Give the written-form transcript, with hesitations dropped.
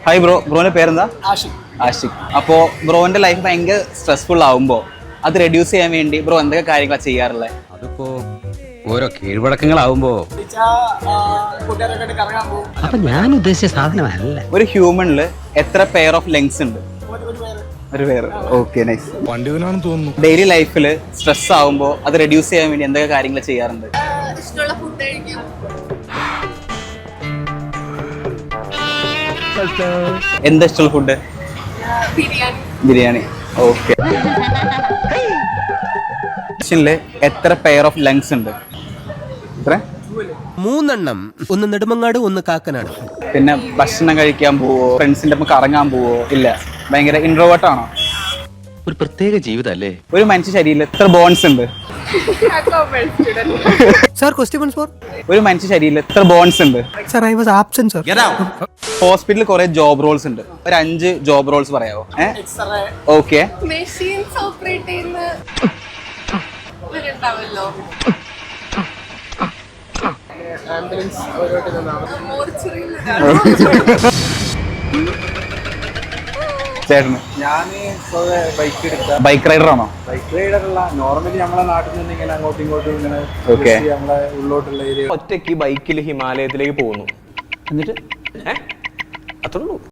Hi bro, ബ്രോന്റെ പേരെന്താ? ആഷിഖ്. ആഷിഖ്. അപ്പോൾ ബ്രോന്റെ life ഭയങ്കര സ്ട്രെസ്ഫുൾ ആവുമ്പോൾ അത് റെഡ്യൂസ് ചെയ്യാൻ വേണ്ടി ബ്രോ എന്തൊക്കെ കാര്യങ്ങളാണ് ചെയ്യാറുള്ളത്? അതിപ്പോ ഓരോ കീഴ്വഴക്കങ്ങളാവുമ്പോ കൂട്ടുകാരൊക്കെ കറങ്ങാൻ പോകും. അപ്പൊ ഞാൻ ഉദ്ദേശിച്ച സാധനമല്ല. ഒരു ഹ്യൂമനിൽ എത്ര പെയർ ഓഫ് ലെങ്സ് ഉണ്ട്? ഒരു പേര്. Okay, nice. വണ്ടിവനാണെന്ന് തോന്നുന്നു. ഡെയിലി ലൈഫിൽ സ്ട്രെസ് ആവുമ്പോൾ അത് റെഡ്യൂസ് ചെയ്യാൻ വേണ്ടി എന്തൊക്കെ കാര്യങ്ങൾ ചെയ്യാറുണ്ട്? ഇഷ്ടമുള്ള ഫുഡ് കഴിക്കും. എന്താ ഇഷ്ടമുള്ള ഫുഡ്? ബിരിയാണി. ബിരിയാണി. ഓക്കെ. എത്ര പെയർ ഓഫ് ലെങ്സ് ഉണ്ട്? എത്ര? 3 ഒന്ന് നെടുമങ്ങാട്, ഒന്ന് കാക്കനാട്. പിന്നെ ഭക്ഷണം കഴിക്കാൻ പോവോ, ഫ്രണ്ട്സിന്റെ ഒപ്പം കറങ്ങാൻ പോവോ? ഇല്ല, ഭയങ്കര ഇൻട്രോവേർട്ട് ആണോ? ഒരു പ്രത്യേക ജീവിതല്ലേ. ഒരു മനുഷ്യ ശരീരത്തിൽ എത്ര ബോൺസ് ഉണ്ട്? Sir, question four. ഒരു മനുഷ്യ ശരീരത്തിൽ എത്ര ബോൺസ് ഉണ്ട്? Sir, I was absent sir. ഹോസ്പിറ്റലിൽ കുറെ ജോബ് റോൾസ് ഉണ്ട്, ഒരു 5 ജോബ് റോൾസ് പറയാവോ? ഓക്കെ. മെഷീൻസ് ഓപ്പറേറ്റ് ചെയ്യുന്ന ഇവരുണ്ടാവല്ലോ. ചേട്ടന് ഞാന് ബൈക്ക് എടുത്ത ബൈക്ക് റൈഡർ ആണോ? ബൈക്ക് റൈഡറല്ല, നോർമലി നമ്മളെ നാട്ടിൽ നിന്ന് ഇങ്ങനെ അങ്ങോട്ടും ഇങ്ങോട്ടും ഇങ്ങനെ Okay. നമ്മളെ ഉള്ളോട്ടുള്ള ഏരിയ ഒറ്റയ്ക്ക് ബൈക്കിൽ ഹിമാലയത്തിലേക്ക് പോകുന്നു. എന്നിട്ട് അത്രേ ഉള്ളൂ.